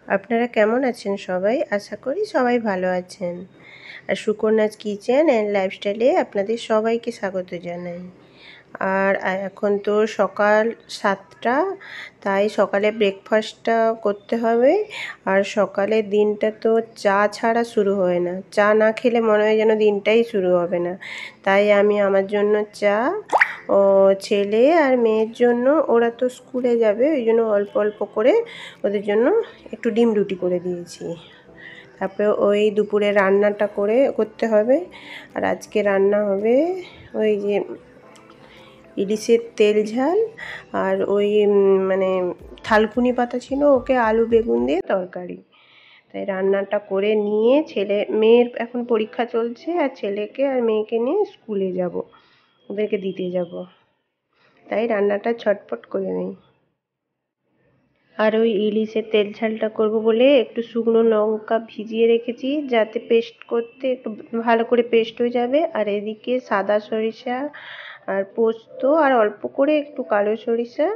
আপনারা কেমন আছেন সবাই? আশা করি সবাই ভালো আছেন। আর সুকন্যাজ কিচেন অ্যান্ড লাইফস্টাইলে আপনাদের সবাইকে স্বাগত জানাই। আর এখন তো সকাল 7টা, তাই সকালে ব্রেকফাস্টটা করতে হবে। আর সকালের দিনটা তো চা ছাড়া শুরু হয় না। চা না খেলে মনে হয় যেন দিনটাই শুরু হবে না। তাই আমি আমার জন্য চা, ও ছেলে আর মেয়ের জন্য, ওরা তো স্কুলে যাবে, ওই জন্য অল্প অল্প করে ওদের জন্য একটু ডিম রুটি করে দিয়েছি। তারপরে ওই দুপুরে রান্নাটা করতে হবে। আর আজকে রান্না হবে ওই যে ইলিশের তেল ঝাল, আর ওই মানে থালকুনি পাতা ছিল, ওকে আলু বেগুন দিয়ে তরকারি। তাই রান্নাটা করে নিয়ে মেয়ের এখন পরীক্ষা চলছে, আর ছেলেকে আর মেয়েকে নিয়ে স্কুলে যাব, ওদেরকে দিতে যাব। তাই রান্নাটা ছটপট করে নিই। আর ওই ইলিশের তেল ঝালটা করবো বলে একটু শুকনো লঙ্কা ভিজিয়ে রেখেছি, যাতে পেস্ট করতে একটু ভালো করে পেস্ট হয়ে যাবে। আর এদিকে সাদা সরিষা আর পোস্ত আর অল্প করে একটু কালো সরিষা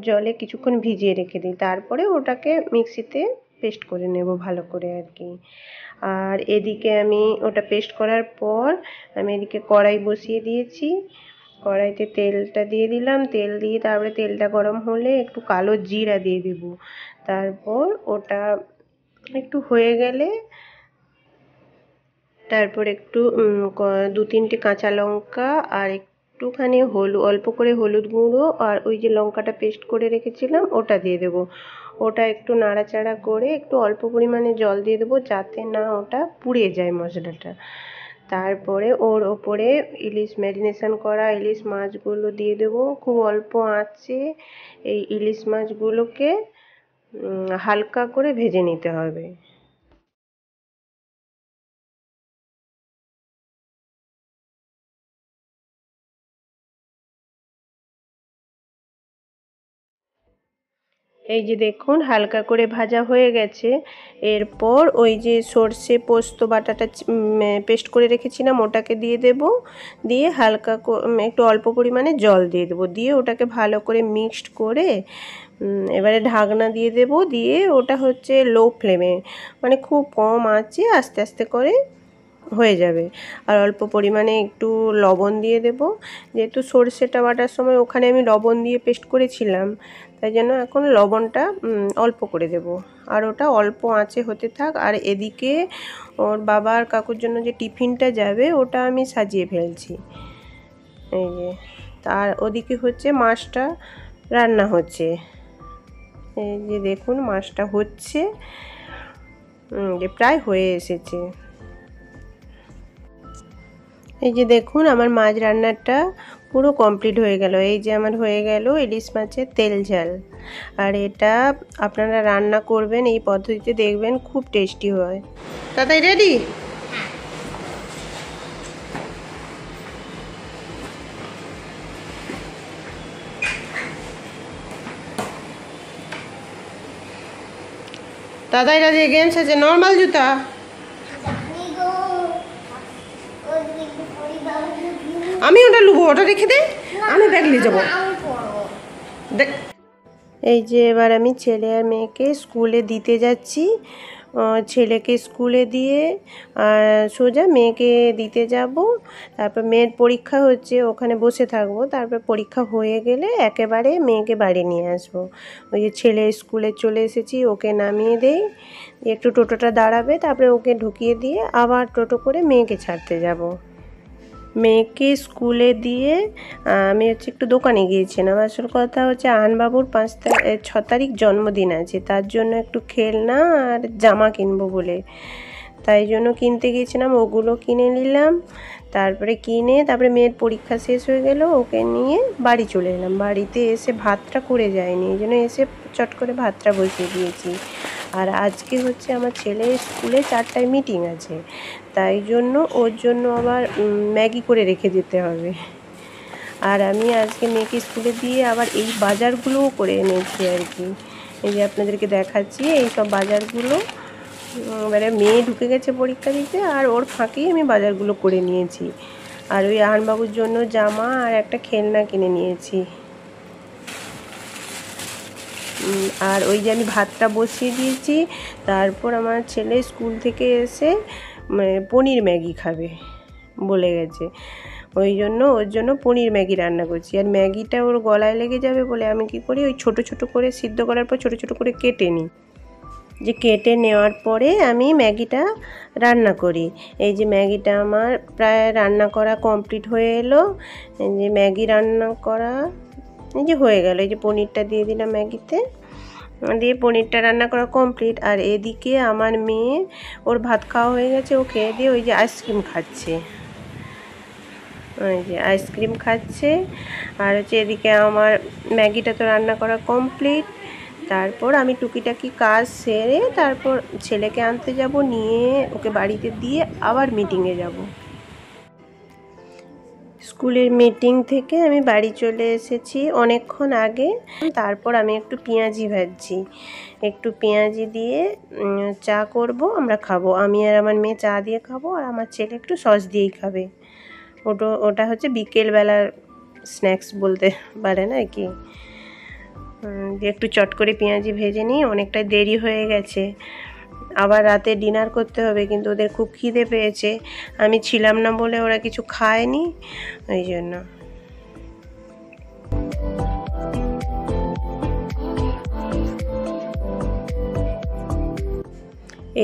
জলে কিছুক্ষণ ভিজিয়ে রেখে দিই, তারপরে ওটাকে মিক্সিতে পেস্ট করে নেব ভালো করে আর কি। আর এদিকে আমি ওটা পেস্ট করার পর আমি এদিকে কড়াই বসিয়ে দিয়েছি। কড়াইতে তেলটা দিয়ে দিলাম, তেল দিয়ে তারপরে তেলটা গরম হলে একটু কালো জিরা দিয়ে দেব। তারপর ওটা একটু হয়ে গেলে তারপর একটু 2-3টে কাঁচা লঙ্কা আর একটুখানি অল্প করে হলুদ গুঁড়ো আর ওই যে লঙ্কাটা পেস্ট করে রেখেছিলাম ওটা দিয়ে দেবো। ওটা একটু নাড়াচাড়া করে একটু অল্প পরিমাণে জল দিয়ে দেবো, যাতে না ওটা পুড়ে যায় মশলাটা। তারপরে ওর ওপরে ম্যারিনেশন করা ইলিশ মাছগুলো দিয়ে দেবো খুব অল্প আঁচে। এই ইলিশ মাছগুলোকে হালকা করে ভেজে নিতে হবে। এই যে দেখুন হালকা করে ভাজা হয়ে গেছে। এরপর ওই যে সর্ষে পোস্ত বাটাটা পেস্ট করে রেখেছিলাম ওটাকে দিয়ে দেব, দিয়ে হালকা একটু অল্প পরিমাণে জল দিয়ে দেবো, দিয়ে ওটাকে ভালো করে মিক্সড করে এবারে ঢাকনা দিয়ে দেব, দিয়ে ওটা হচ্ছে লো ফ্লেমে, মানে খুব কম আঁচে আস্তে আস্তে করে হয়ে যাবে। আর অল্প পরিমাণে একটু লবণ দিয়ে দেব, যেহেতু সর্ষেটা বাটার সময় ওখানে আমি লবণ দিয়ে পেস্ট করেছিলাম, তাই জন্য এখন লবণটা অল্প করে দেব। আর ওটা অল্প আঁচে হতে থাক। আর এদিকে ওর বাবার কাকুর জন্য যে টিফিনটা যাবে ওটা আমি সাজিয়ে ফেলছি। এই যে তার ওদিকে হচ্ছে মাছটা রান্না হচ্ছে। এই যে দেখুন মাছটা হচ্ছে, যে প্রায় হয়ে এসেছে। এই যে দেখুন আমার মাছ রান্নাটা পুরো কমপ্লিট হয়ে গেল। এই যে আমার হয়ে গেল ইলিশ মাছের তেল ঝাল। আর এটা আপনারা রান্না করবেন এই পদ্ধতিতে, দেখবেন খুব টেস্টি হয়। দাদাই রেডি? দাদাই রাজি গেমস আছে নর্মাল জুতা। আমি ওটা লুবো, ওটা রেখে দে, আমি ব্যাগ নিয়ে যাবো। দেখ এই যে এবার আমি ছেলে আর মেয়েকে স্কুলে দিতে যাচ্ছি। ছেলেকে স্কুলে দিয়ে সোজা মেয়েকে দিতে যাব। তারপর মেয়ের পরীক্ষা হচ্ছে, ওখানে বসে থাকবো। তারপর পরীক্ষা হয়ে গেলে একেবারে মেয়েকে বাড়ি নিয়ে আসবো। ওই যে ছেলে স্কুলে চলে এসেছি, ওকে নামিয়ে দেই, একটু টোটোটা দাঁড়াবে, তারপরে ওকে ঢুকিয়ে দিয়ে আবার টোটো করে মেয়েকে ছাড়তে যাব। মেয়েকে স্কুলে দিয়ে আমি হচ্ছে একটু দোকানে গিয়েছিলাম। আসল কথা হচ্ছে আহানবাবুর 6 তারিখ জন্মদিন আছে, তার জন্য একটু খেলনা আর জামা কিনবো বলে, তাই জন্য কিনতে গিয়েছিলাম। ওগুলো কিনে নিলাম। তারপরে মেয়ের পরীক্ষা শেষ হয়ে গেল, ওকে নিয়ে বাড়ি চলে এলাম। বাড়িতে এসে ভাতটা করে যায়নি, এই জন্য এসে চট করে ভাতটা বসিয়ে দিয়েছি। আর আজকে হচ্ছে আমার ছেলের স্কুলে 4টায় মিটিং আছে, তাই জন্য ওর জন্য আবার ম্যাগি করে রেখে যেতে হবে। আর আমি আজকে মেয়েকে স্কুলে দিয়ে আবার এই বাজারগুলোও করে এনেছি আর কি। এই যে আপনাদেরকে দেখাচ্ছি এই সব বাজারগুলো। এবারে মেয়ে ঢুকে গেছে পরীক্ষা দিতে, আর ওর ফাঁকেই আমি বাজারগুলো করে নিয়েছি। আর ওই আহানবাবুর জন্য জামা আর একটা খেলনা কিনে নিয়েছি। আর ওই যে আমি ভাতটা বসিয়ে দিয়েছি। তারপর আমার ছেলে স্কুল থেকে এসে পনির ম্যাগি খাবে বলে গেছে, ওই জন্য ওর জন্য পনির ম্যাগি রান্না করছি। আর ম্যাগিটা ওর গলায় লেগে যাবে বলে আমি কি করি, ওই ছোট ছোট করে সিদ্ধ করার পর ছোট ছোট করে কেটে নিই। যে কেটে নেওয়ার পরে আমি ম্যাগিটা রান্না করি। এই যে ম্যাগিটা আমার প্রায় রান্না করা কমপ্লিট হয়ে এলো। এই যে ম্যাগি রান্না করা এই যে হয়ে গেল। এই যে পনিরটা দিয়ে দিলাম ম্যাগিতে, দিয়ে পনিরটা রান্না করা কমপ্লিট। আর এদিকে আমার মেয়ে, ওর ভাত খাওয়া হয়ে গেছে, ও খেয়ে দিয়ে ওই যে আইসক্রিম খাচ্ছে, ওই যে আইসক্রিম খাচ্ছে। আর হচ্ছে এদিকে আমার ম্যাগিটা তো রান্না করা কমপ্লিট। তারপর আমি টুকিটাকি কাজ সেরে তারপর ছেলেকে আনতে যাব, নিয়ে ওকে বাড়িতে দিয়ে আবার মিটিংয়ে যাব। স্কুলের মিটিং থেকে আমি বাড়ি চলে এসেছি অনেকক্ষণ আগে। তারপর আমি একটু পেঁয়াজি ভাজছি, একটু পেঁয়াজি দিয়ে চা করব, আমরা খাবো। আমি আর আমার মেয়ে চা দিয়ে খাবো, আর আমার ছেলে একটু সস দিয়েই খাবে। ওটা হচ্ছে বিকেলবেলার স্ন্যাক্স বলতে পারেন আর কি। একটু চট করে পেঁয়াজি ভেজে নিই, অনেকটা দেরি হয়ে গেছে, আবার রাতে ডিনার করতে হবে। কিন্তু ওদের খুব খিদে পেয়েছে, আমি ছিলাম না বলে ওরা কিছু খায়নি, ওই জন্য।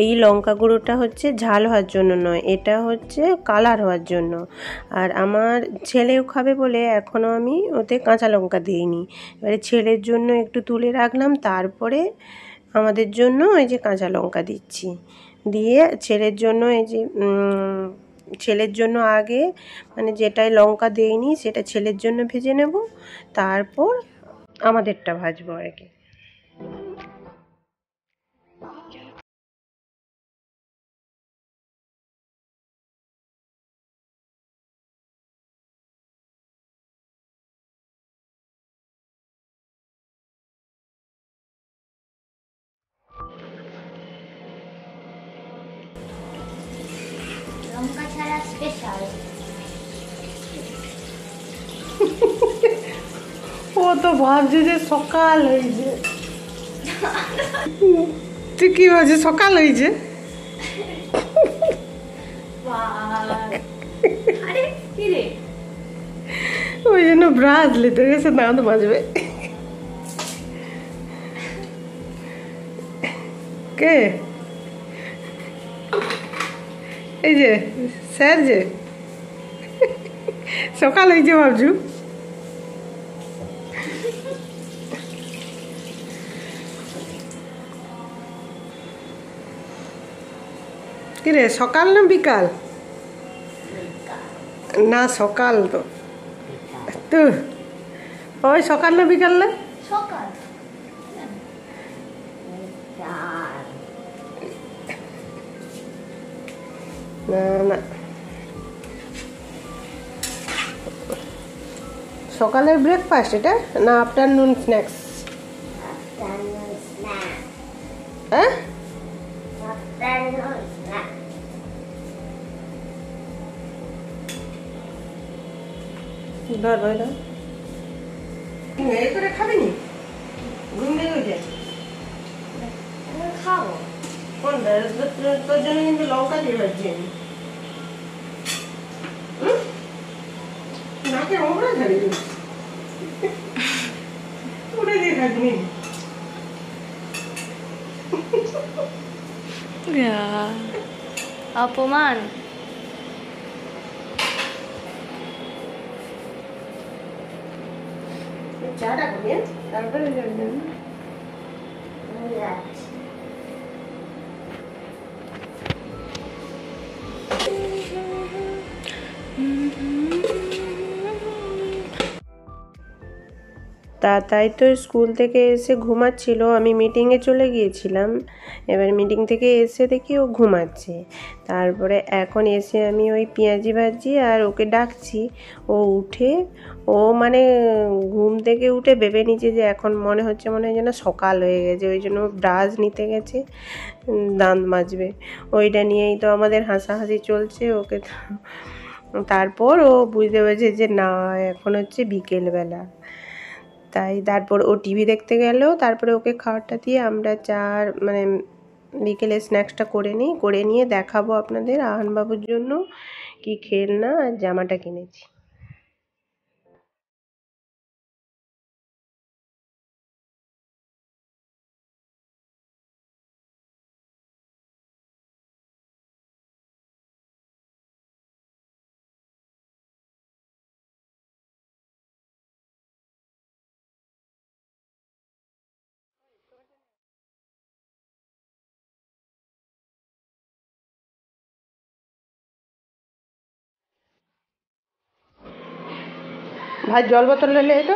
এই লঙ্কা গুঁড়োটা হচ্ছে ঝাল হওয়ার জন্য নয়, এটা হচ্ছে কালার হওয়ার জন্য। আর আমার ছেলেও খাবে বলে এখনও আমি ওতে কাঁচা লঙ্কা দিইনি। এবারে ছেলের জন্য একটু তুলে রাখলাম, তারপরে আমাদের জন্য এই যে কাঁচা লঙ্কা দিচ্ছি। দিয়ে ছেলের জন্য এই যে ছেলের জন্য আগে মানে যেটায় লঙ্কা দেইনি সেটা ছেলের জন্য ভেজে নেব, তারপর আমাদেরটা ভাজবো আর কি। লঙ্কা ছাড়া স্পেশাল। ও তো ভাবছে যে সকাল হয়েছে। তুই কি ভাবছিস সকাল হয়েছে? ওই জন্য ব্রাশ নিতে গেছে, দাঁত মাজবে। কে? এই যে স্যার, যে সকাল হয়েছে ভাবছু। কিরে সকাল না বিকাল? না সকাল তো। তো ওই সকাল না বিকাল না? সকাল। না না, সকালের ব্রেকফাস্ট এটা না আফটারনুন স্ন্যাক্স? হ্যাঁ ধর ভাই ধর, এই করে খাবি নি? ঘুম নেই ওইটা খাবো কোনটা? তোর জন্য কিন্তু লঙ্কা দিয়ে ভাজছি আমি। নাকে ওমরা ঝাড়ি উড়ে দিয়ে খাবি। অপমান। চাটা করি তারপরে যাবেন। তাই তো স্কুল থেকে এসে ঘুমাচ্ছিল, আমি মিটিংয়ে চলে গিয়েছিলাম। এবার মিটিং থেকে এসে দেখি ও ঘুমাচ্ছে। তারপরে এখন এসে আমি ওই পেঁয়াজি ভাজি আর ওকে ডাকছি। ও উঠে, ও মানে ঘুম থেকে উঠে ভেবে নিচ্ছে যে এখন মনে হয় যেন সকাল হয়ে গেছে, ওই জন্য ব্রাশ নিতে গেছে, দাঁত মাজবে। ওইটা নিয়েই তো আমাদের হাসাহাসি চলছে ওকে। তারপর ও বুঝতে পারছে যে না এখন হচ্ছে বিকেলবেলা। তাই তারপর ও টিভি দেখতে গেল, তারপরে ওকে খাবারটা দিয়ে আমরা মানে বিকেলে স্ন্যাক্সটা করে নিয়ে দেখাবো আপনাদের আহানবাবুর জন্য কি খেলনা আর জামাটা কিনেছি। ভাই জল বোতল নিলে এটা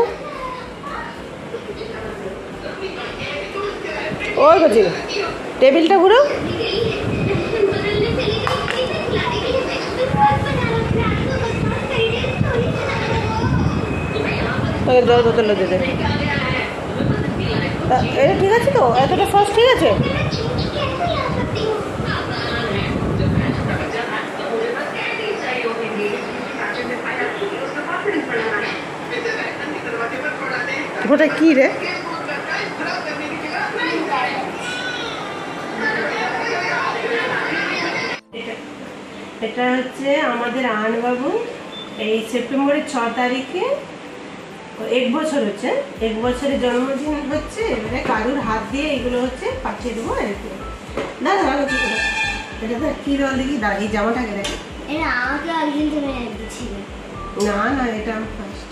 ওই করছি টেবিলটা ঘুরো। জল বোতল দিতে এটা ঠিক আছে তো, এতটা সস ঠিক আছে। ওটা কি রে? এটা হচ্ছে আমাদের আহানবাবু এই সেপ্টেম্বরের 6 তারিখে 1 বছর হচ্ছে, 1 বছরের জন্মদিন হচ্ছে। এবারে কারুর হাত দিয়ে এগুলো হচ্ছে পাঠিয়ে দেবো আর কি। না না এটা তো কি রল দেখি, এই জামাটাকে দেখ। এটা আমাকে একদিন তুমি দিয়েছিলে। না না এটা আমি ফার্স্ট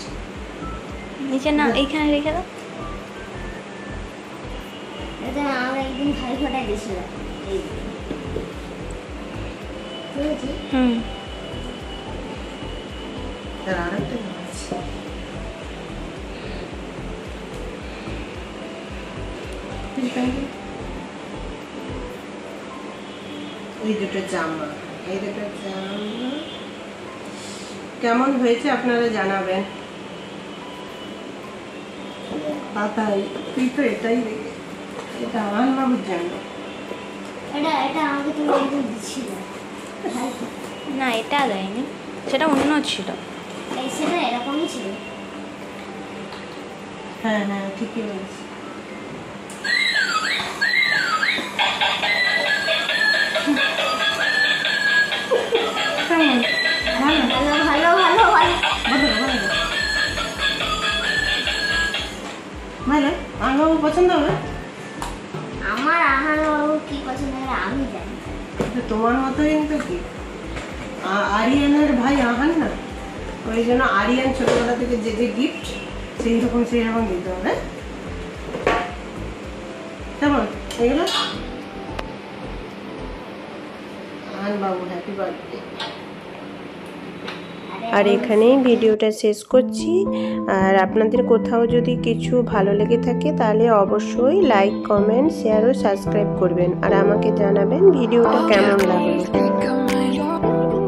নিচে না এইখানে রেখে দাও। এটা আমাকে একদিন ভাই ফোটাই দিয়েছিল। এই হুম তার আরেকটা এই দুটো জামা, কেমন হয়েছে আপনারা জানাবেন। তাই তুই তো এটাই দেখে, এটা আহানবাবুর জন্য। এটা আমাকে তুমি একদিন দিয়েছিলে। না এটা দেয়নি, সেটা অন্য ছিল। সেটা এরকমই ছিল। হ্যাঁ হ্যাঁ ঠিকই বলেছি। ভালো ভালো ভালো ভালো ভালো আহানবাবু পছন্দ হবে। আমার আহানবাবু কি পছন্দ করে আমি জানি। তোমার মতোই তো কি, আরিয়ানের ভাই আহান না, ওই জন্য আরিয়ান ছোটবেলা থেকে যে যে গিফট সেই রকম দিতে হবে। কেমন এগুলো? আহানবাবু হ্যাপি বার্থডে। আর এখানেই ভিডিওটা শেষ করছি। আর আপনাদের কোথাও যদি কিছু ভালো লেগে থাকে তাহলে অবশ্যই লাইক, কমেন্ট, শেয়ার ও সাবস্ক্রাইব করবেন। আর আমাকে জানাবেন ভিডিওটা কেমন লাগলো।